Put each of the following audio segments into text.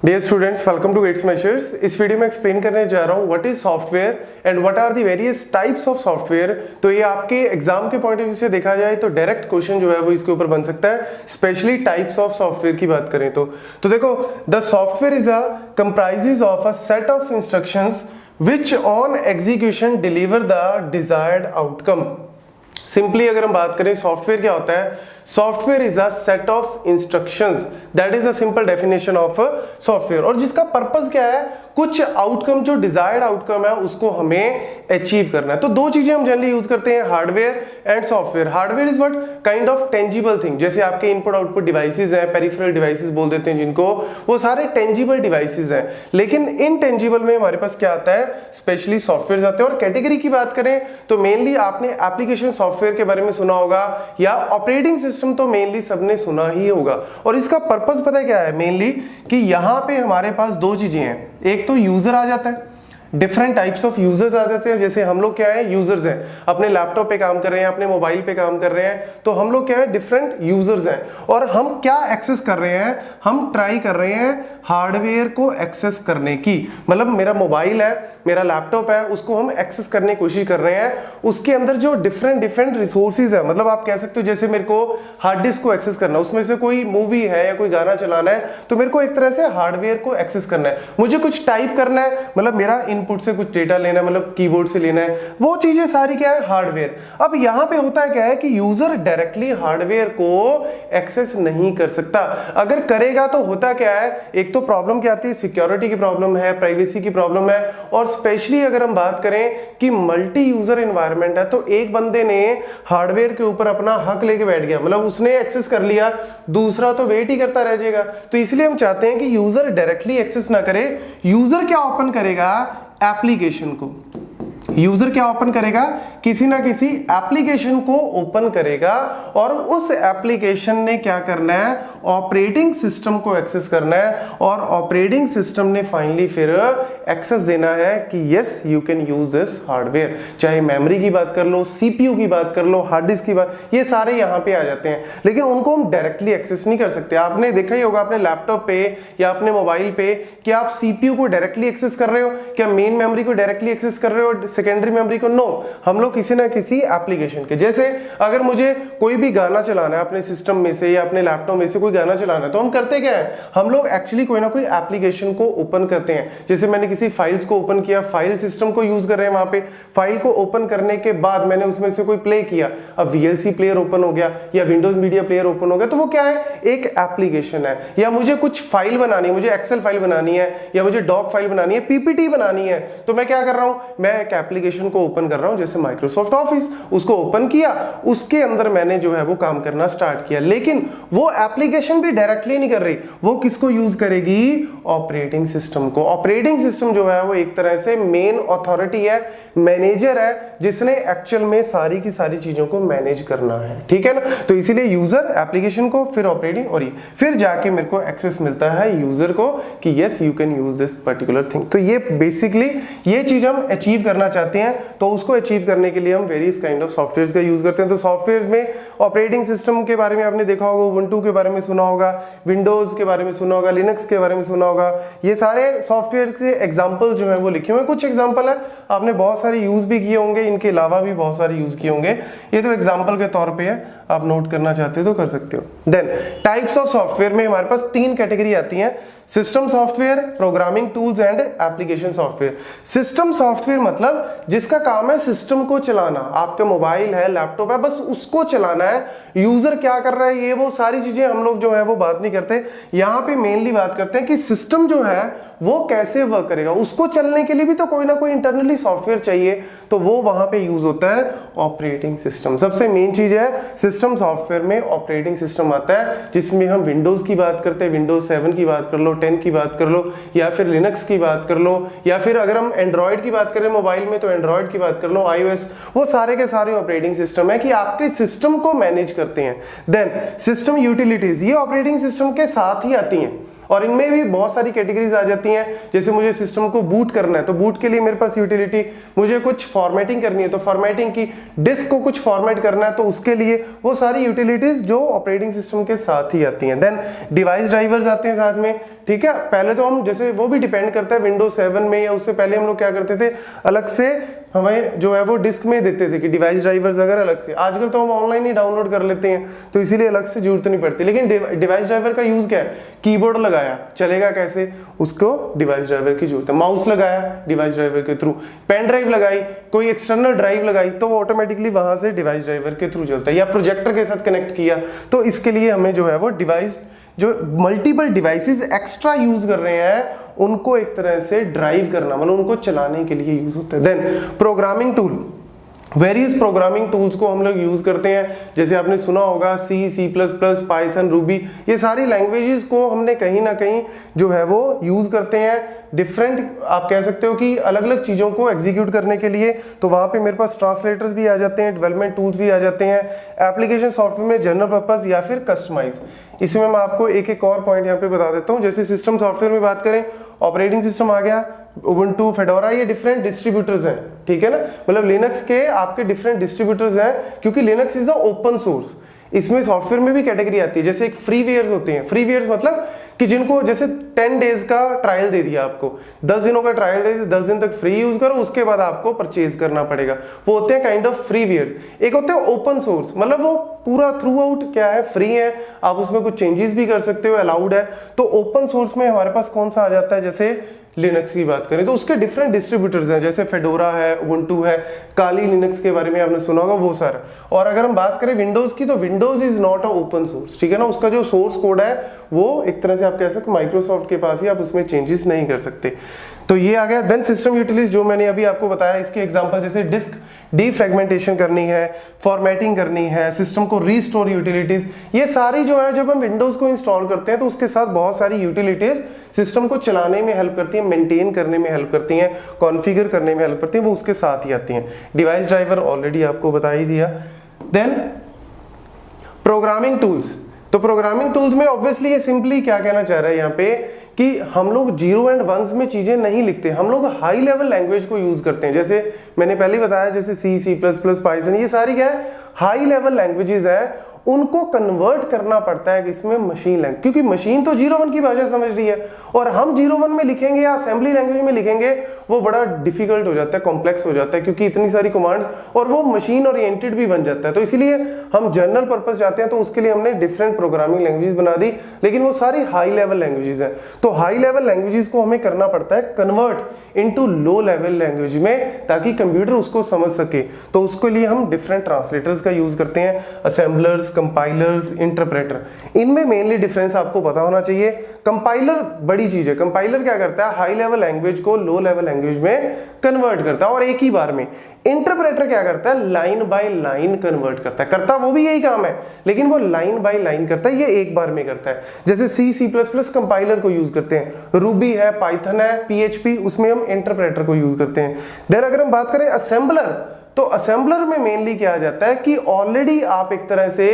Dear students, welcome to gates measures. इस video में explain करने जा रहा हूँ what is software and what are the various types of software. तो ये आपके एग्जाम के पॉइंट ऑफ व्यू से देखा जाए तो डायरेक्ट क्वेश्चन जो है वो इसके ऊपर बन सकता है, स्पेशली टाइप्स ऑफ सॉफ्टवेयर की बात करें तो देखो, the software is a comprises of a set of instructions which on execution deliver the desired outcome। Simply अगर हम बात करें सॉफ्टवेयर क्या होता है, software is a set of instructions, that is a simple definition of software. और जिसका purpose क्या है, कुछ आउटकम जो डिजायर्ड आउटकम है उसको हमें अचीव करना है। तो दो चीजें हम जनरली यूज करते हैं, hardware and software. Hardware is what kind of tangible thing, जैसे आपके इनपुट आउटपुट डिवाइसेस हैं, पेरिफेरल डिवाइसेस बोल देते हैं जिनको, वो सारे टेंजिबल डिवाइसेस हैं। लेकिन इनटेंजिबल में हमारे पास क्या आता है, स्पेशली सॉफ्टवेयर आते हैं। और कैटेगरी की बात करें तो मेनली आपने एप्लीकेशन सॉफ्टवेयर के बारे में सुना होगा, या ऑपरेटिंग सिस्टम तो मेनली सबने सुना ही होगा। और इसका पर्पस पता है क्या है, मेनली कि यहाँ पे हमारे पास दो चीजें हैं, एक तो यूजर आ जाता है, डिफरेंट टाइप्स ऑफ यूजर्स आ जाते हैं। जैसे हम लोग क्या है, यूजर्स हैं, अपने लैपटॉप पे काम कर रहे हैं, अपने मोबाइल पे काम कर रहे हैं, तो हम लोग क्या है, डिफरेंट यूजर्स हैं। और हम क्या एक्सेस कर रहे हैं, हम ट्राई कर रहे हैं हार्डवेयर को एक्सेस करने की। मतलब मेरा मोबाइल है, मेरा लैपटॉप है, उसको हम एक्सेस करने की कोशिश कर रहे हैं। उसके अंदर जो डिफरेंट रिसोर्सेज है, मतलब आप कह सकते हो जैसे मेरे को हार्ड डिस्क को एक्सेस करना है, उसमें से कोई मूवी है या कोई गाना चलाना है, तो मेरे को एक तरह से हार्डवेयर को एक्सेस करना है। मुझे कुछ टाइप करना है, मतलब मेरा इनपुट से कुछ डेटा लेना है, मतलब कीबोर्ड से लेना है, वो चीजें सारी क्या है, हार्डवेयर। अब यहां पे होता है क्या है कि यूजर डायरेक्टली हार्डवेयर को एक्सेस नहीं कर सकता। अगर करेगा तो होता क्या है, एक तो प्रॉब्लम क्या आती है, सिक्योरिटी की प्रॉब्लम है, प्राइवेसी की प्रॉब्लम है। और स्पेशली अगर हम बात करें कि मल्टी यूजर एनवायरनमेंट है, तो एक बंदे ने हार्डवेयर के ऊपर अपना हक लेके बैठ गया, मतलब उसने एक्सेस कर लिया, दूसरा तो वेट ही करता रह जाएगा। तो इसलिए हम चाहते हैं कि यूजर डायरेक्टली एक्सेस ना करे। यूजर क्या ओपन करेगा, एप्लीकेशन को। यूजर क्या ओपन करेगा, किसी ना किसी एप्लीकेशन को ओपन करेगा, और उस एप्लीकेशन ने क्या करना है, ऑपरेटिंग सिस्टम को एक्सेस करना है। और ऑपरेटिंग सिस्टम ने फाइनली फिर एक्सेस देना है कि yes you can use this hardware. चाहे मेमोरी की बात कर लो, सीपीयू की बात कर लो, हार्ड डिस्क की बात, ये सारे यहाँ पे आ जाते हैं। लेकिन उनको हम डायरेक्टली एक्सेस नहीं कर सकते। आपने देखा ही होगा अपने लैपटॉप पे या अपने मोबाइल पे कि आप सीपीयू को डायरेक्टली एक्सेस कर रहे हो क्या, मेन मेमोरी को डायरेक्टली एक्सेस कर रहे हो, सेकेंडरी मेमोरी को? नो, हम लोग किसी ना किसी एप्लीकेशन के, जैसे अगर मुझे कोई भी गाना चलाना है अपने सिस्टम में से या अपने लैपटॉप में से कोई गाना चलाना है, तो हम करते क्या है, हम लोग एक्चुअली कोई ना कोई एप्लीकेशन को ओपन करते हैं। जैसे मैंने किसी फाइल्स को ओपन किया, फाइल सिस्टम को यूज कर रहे हैं, वहां पे फाइल को ओपन करने के बाद मैंने उसमें से कोई प्ले किया, अब वीएलसी प्लेयर ओपन हो गया या विंडोज मीडिया प्लेयर ओपन हो गया, तो वो क्या है, एक एप्लीकेशन है। या मुझे कुछ फाइल बनानी है, मुझे एक्सेल फाइल बनानी है या मुझे डॉक फाइल बनानी है, पीपीटी बनानी है, तो मैं क्या कर रहा हूं, मैं एक एप्लीकेशन को ओपन कर रहा हूं, जैसे माइक्रोसॉफ्ट ऑफिस, उसको ओपन किया, उसके अंदर मैंने जो है वो काम करना स्टार्ट किया। लेकिन वो एप्लीकेशन भी डायरेक्टली नहीं कर रही, वो किसको यूज करेगी, ऑपरेटिंग सिस्टम को। ऑपरेटिंग सिस्टम जो है वो एक तरह से मेन अथॉरिटी है, मैनेजर है, जिसने एक्चुअल में सारी की सारी चीजों को मैनेज करना है, ठीक है ना। तो इसीलिए यूजर, एप्लीकेशन को, फिर ऑपरेटिंग, और ये फिर जाके मेरे को एक्सेस मिलता है यूजर को कि yes you can use this particular thing. तो ये बेसिकली ये चीज हम अचीव करना चाहते हैं, तो उसको अचीव करने के लिए हम वेरियस काइंड ऑफ सॉफ्टवेयर का यूज करते हैं। तो सॉफ्टवेयर में ऑपरेटिंग सिस्टम के बारे में आपने देखा होगा, उबुंटू के बारे में सुना होगा, विंडोज के बारे में सुना होगा, लिनक्स के बारे में सुना होगा। ये सारे सॉफ्टवेयर के एग्जांपल जो है वो लिखे हुए हैं, कुछ एग्जांपल है, आपने बहुत सारे यूज भी किए होंगे, इनके अलावा भी बहुत सारे यूज किए होंगे। ये तो एग्जांपल के तौर पे है, आप नोट करना चाहते हो तो कर सकते हो। देन टाइप्स ऑफ सॉफ्टवेयर में हमारे पास तीन कैटेगरी आती हैं, system software, programming tools and application software. System software मतलब जिसका काम है सिस्टम को चलाना, आपका मोबाइल है, लैपटॉप है, बस उसको चलाना है। यूजर क्या कर रहा है, ये वो सारी चीजें हम लोग जो है वो बात नहीं करते। यहाँ पे मेनली बात करते हैं कि सिस्टम जो है वो कैसे वर्क करेगा, उसको चलने के लिए भी तो कोई ना कोई इंटरनली सॉफ्टवेयर चाहिए, तो वो वहां पे यूज होता है ऑपरेटिंग सिस्टम। सबसे मेन चीज है सिस्टम सॉफ्टवेयर में ऑपरेटिंग सिस्टम आता है, जिसमें हम विंडोज की बात करते हैं, विंडोज 7 की बात कर लो, 10 की बात कर लो, या फिर लिनक्स की बात कर लो, या फिर अगर हम एंड्रॉइड की बात करें मोबाइल में तो एंड्रॉइड की बात कर लो, आईओएस, वो सारे के सारे ऑपरेटिंग सिस्टम है कि आपके सिस्टम को मैनेज करते हैं। देन सिस्टम यूटिलिटीज, ये ऑपरेटिंग सिस्टम के साथ ही आती हैं। और इनमें भी बहुत सारी कैटेगरीज आ जाती हैं। जैसे मुझे सिस्टम को बूट करना है तो बूट के लिए मेरे पास यूटिलिटी, मुझे कुछ फॉर्मेटिंग करनी है तो फॉर्मेटिंग की, डिस्क को कुछ फॉर्मेट करना है तो उसके लिए वो सारी यूटिलिटीज जो ऑपरेटिंग सिस्टम के साथ ही आती हैं। देन डिवाइस ड्राइवर्स आते हैं साथ में, ठीक है। पहले तो हम जैसे वो भी डिपेंड करता है विंडोज 7 में या उससे पहले हम लोग क्या करते थे, अलग से हमें जो है वो डिस्क में देते थे कि डिवाइस ड्राइवर्स अगर अलग से, आजकल तो हम ऑनलाइन ही डाउनलोड कर लेते हैं तो इसीलिए अलग से जरूरत नहीं पड़ती। लेकिन डिवाइस ड्राइवर का यूज क्या है, कीबोर्ड लगाया चलेगा कैसे, उसको डिवाइस ड्राइवर की जरूरत है। माउस लगाया डिवाइस ड्राइवर के थ्रू, पेन ड्राइव लगाई, कोई एक्सटर्नल ड्राइव लगाई तो ऑटोमेटिकली वहां से डिवाइस ड्राइवर के थ्रू चलता है, या प्रोजेक्टर के साथ कनेक्ट किया तो इसके लिए हमें जो है वो डिवाइस, जो मल्टीपल डिवाइसेस एक्स्ट्रा यूज कर रहे हैं उनको एक तरह से ड्राइव करना, मतलब उनको चलाने के लिए यूज होता है। Then programming tool, various programming tools को हम लोग यूज करते हैं। जैसे आपने सुना होगा C, C plus plus, Python, Ruby, ये सारी लैंग्वेजेस को हमने कहीं ना कहीं जो है वो यूज करते हैं डिफरेंट, आप कह सकते हो कि अलग अलग चीजों को एग्जीक्यूट करने के लिए। तो वहां पे मेरे पास ट्रांसलेटर्स भी आ जाते हैं, डेवलपमेंट टूल्स भी आ जाते हैं, एप्लीकेशन सॉफ्टवेयर में जनरल पर्पस या फिर कस्टमाइज। इसमें मैं आपको एक एक और पॉइंट यहाँ पे बता देता हूँ। जैसे सिस्टम सॉफ्टवेयर में बात करें, ऑपरेटिंग सिस्टम आ गया, उबुंटू, फेडोरा, ये डिफरेंट डिस्ट्रीब्यूटर्स हैं, ठीक है ना। मतलब लिनक्स के आपके डिफरेंट डिस्ट्रीब्यूटर्स हैं, क्योंकि Linux is a open source. इसमें सॉफ्टवेयर में भी कैटेगरी आती है, जैसे एक फ्रीवेयर्स होते हैं। फ्रीवेयर्स मतलब कि जिनको जैसे 10 डेज का ट्रायल दे दिया आपको, 10 दिनों का ट्रायल दे दिया, 10 दिन तक फ्री यूज करो, उसके बाद आपको परचेज करना पड़ेगा, वो होते हैं काइंड ऑफ फ्रीवेयर्स। एक होते हैं ओपन सोर्स, मतलब वो पूरा थ्रू आउट क्या है, फ्री है, आप उसमें कुछ चेंजेस भी कर सकते हो, अलाउड है। तो ओपन सोर्स में हमारे पास कौन सा आ जाता है, जैसे लिनक्स की बात करें तो उसके डिफरेंट डिस्ट्रीब्यूटर्स हैं, जैसे फेडोरा है, उबुंटू है, काली लिनक्स के बारे में आपने सुना होगा, वो सारा। और अगर हम बात करें विंडोज की तो Windows is not a open source, ठीक है ना। उसका जो सोर्स कोड है वो एक तरह से आप कह सकते हो माइक्रोसॉफ्ट के पास ही, आप उसमें चेंजेस नहीं कर सकते। तो ये आ गया। देन सिस्टम यूटिलिटीज जो मैंने अभी आपको बताया, इसके एग्जांपल जैसे डिस्क डीफ्रेगमेंटेशन करनी है, फॉर्मेटिंग करनी है, सिस्टम को रीस्टोर यूटिलिटीज, ये सारी जो है जब हम विंडोज को इंस्टॉल करते हैं तो उसके साथ बहुत सारी यूटिलिटीज सिस्टम को चलाने में हेल्प करती हैं, मेंटेन करने में हेल्प करती हैं, कॉन्फ़िगर करने में हेल्प करती हैं, वो उसके साथ ही आती हैं। डिवाइस ड्राइवर ऑलरेडी आपको बता ही दिया। देन प्रोग्रामिंग टूल्स, तो प्रोग्रामिंग टूल्स में ऑब्वियसली ये सिंपली क्या कहना चाह रहा है यहाँ पे कि हम लोग 0 एंड 1s में चीजें नहीं लिखते, हम लोग हाई लेवल लैंग्वेज को यूज करते हैं। जैसे मैंने पहले ही बताया, जैसे सी, सी प्लस प्लस, पाइथन, ये सारी क्या है, हाई लेवल लैंग्वेजेस है, उनको कन्वर्ट करना पड़ता है इसमें मशीन लैंग्वेज, क्योंकि मशीन तो 0-1 की भाषा समझ रही है, और हम 0-1 में लिखेंगे या असेंबली लैंग्वेज में लिखेंगे वो बड़ा डिफिकल्ट हो जाता है, कॉम्प्लेक्स हो जाता है, क्योंकि इतनी सारी कमांड्स, और वो मशीन ओरिएंटेड भी बन जाता है। तो इसीलिए हम जनरल पर्पस जाते हैं, तो उसके लिए हमने डिफरेंट प्रोग्रामिंग लैंग्वेजेस बना दी, लेकिन वो सारी हाई लेवल लैंग्वेजेस हैं। तो हाई लेवल लैंग्वेजेस को हमें करना पड़ता है convert into low level language में, ताकि कंप्यूटर उसको समझ सके। तो उसके लिए हम डिफरेंट ट्रांसलेटर्स का यूज करते हैं, असेंबलर्स, कंपाइलर्स, इंटरप्रेटर। इनमें मेनली डिफरेंस आपको पता होना चाहिए। कंपाइलर बड़ी चीज है, कंपाइलर क्या करता है, हाई लेवल लैंग्वेज को लो लेवल लैंग्वेज में कन्वर्ट करता है, और एक ही बार में। इंटरप्रेटर क्या करता है, लाइन बाय लाइन कन्वर्ट करता है, करता वो भी यही काम है, लेकिन वो लाइन बाय लाइन करता है, ये एक बार में करता है। जैसे सी, सी प्लस प्लस कंपाइलर को यूज करते हैं, रूबी है, पाइथन है, PHP, उसमें हम इंटरप्रेटर को यूज करते हैं। देन अगर हम बात करें असेंबलर, तो असेंबलर में मेनली क्या आ जाता है कि ऑलरेडी आप एक तरह से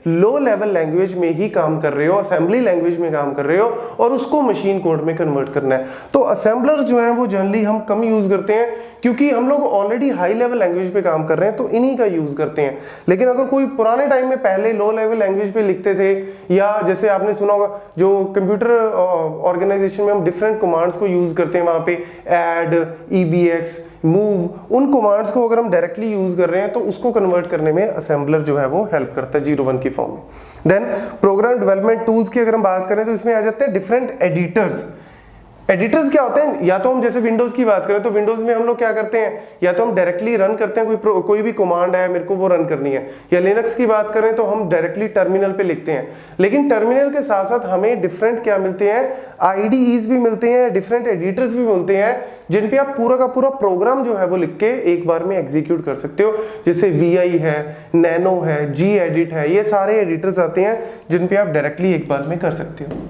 लो लेवल लैंग्वेज में ही काम कर रहे हो, असेंबली लैंग्वेज में काम कर रहे हो, और उसको मशीन कोड में कन्वर्ट करना है। तो असेंबलर जो है वो जनरली हम कम यूज करते हैं, क्योंकि हम लोग ऑलरेडी हाई लेवल लैंग्वेज पे काम कर रहे हैं, तो इन्हीं का यूज करते हैं। लेकिन अगर कोई पुराने टाइम में पहले लो लेवल लैंग्वेज पे लिखते थे, या जैसे आपने सुना होगा जो कंप्यूटर ऑर्गेनाइजेशन में हम डिफरेंट कमांड्स को यूज करते हैं, वहां पे ऐड, EBX, मूव, उन कमांड्स को अगर हम डायरेक्टली यूज कर रहे हैं तो उसको कन्वर्ट करने में असेंबलर जो है वो हेल्प करता है 0-1 की फॉर्म में। देन प्रोग्राम डेवलपमेंट टूल्स की अगर हम बात करें तो इसमें आ जाते हैं डिफरेंट एडिटर्स। एडिटर्स क्या होते हैं, या तो हम जैसे विंडोज की बात करें तो विंडोज में हम लोग क्या करते हैं, या तो हम डायरेक्टली रन करते हैं, कोई भी कमांड है मेरे को वो रन करनी है, या लिनक्स की बात करें तो हम डायरेक्टली टर्मिनल पे लिखते हैं। लेकिन टर्मिनल के साथ साथ हमें डिफरेंट क्या मिलते हैं, IDEs भी मिलते हैं, डिफरेंट एडिटर्स भी मिलते हैं, जिन पे आप पूरा का पूरा प्रोग्राम जो है वो लिख के एक बार में एग्जीक्यूट कर सकते हो। जैसे VI है, नैनो है, Gedit है, ये सारे एडिटर्स आते हैं जिन पे आप डायरेक्टली एक बार में कर सकते हो।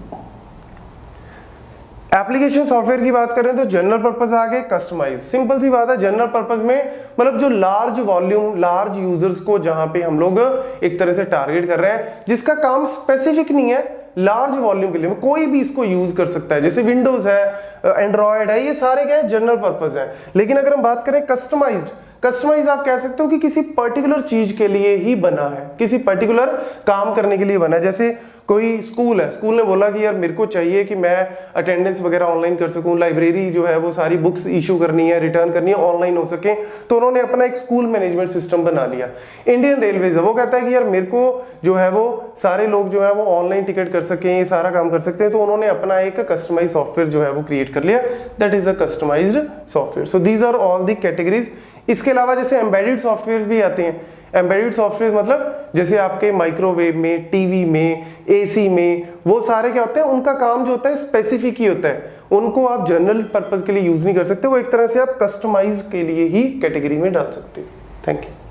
एप्लीकेशन सॉफ्टवेयर की बात करें तो जनरल पर्पस आ गए, कस्टमाइज। सिंपल सी बात है, जनरल पर्पस में मतलब जो लार्ज वॉल्यूम, लार्ज यूजर्स को जहां पे हम लोग एक तरह से टारगेट कर रहे हैं, जिसका काम स्पेसिफिक नहीं है, लार्ज वॉल्यूम के लिए कोई भी इसको यूज कर सकता है, जैसे विंडोज है, एंड्रॉयड है, ये सारे क्या है जनरल पर्पज है। लेकिन अगर हम बात करें कस्टमाइज आप कह सकते हो कि किसी पर्टिकुलर चीज के लिए ही बना है, किसी पर्टिकुलर काम करने के लिए बना है। जैसे कोई स्कूल है, स्कूल ने बोला कि यार मेरे को चाहिए कि मैं अटेंडेंस वगैरह ऑनलाइन कर सकूं, लाइब्रेरी जो है वो सारी बुक्स इशू करनी है, रिटर्न करनी है, ऑनलाइन हो सके, तो उन्होंने अपना एक स्कूल मैनेजमेंट सिस्टम बना लिया। इंडियन रेलवेज है, वो कहता है कि यार मेरे को जो है वो सारे लोग जो है वो ऑनलाइन टिकट कर सकें, ये सारा काम कर सकते हैं, तो उन्होंने अपना एक कस्टमाइज सॉफ्टवेयर जो है वो क्रिएट कर लिया, that is a customised software. So these are all the categories. इसके अलावा जैसे एम्बेडेड सॉफ्टवेयर भी आते हैं। एम्बेडेड सॉफ्टवेयर मतलब जैसे आपके माइक्रोवेव में, टीवी में, एसी में, वो सारे क्या होते हैं, उनका काम जो होता है स्पेसिफिक ही होता है, उनको आप जनरल पर्पस के लिए यूज नहीं कर सकते, वो एक तरह से आप कस्टमाइज के लिए ही कैटेगरी में डाल सकते हो। Thank you.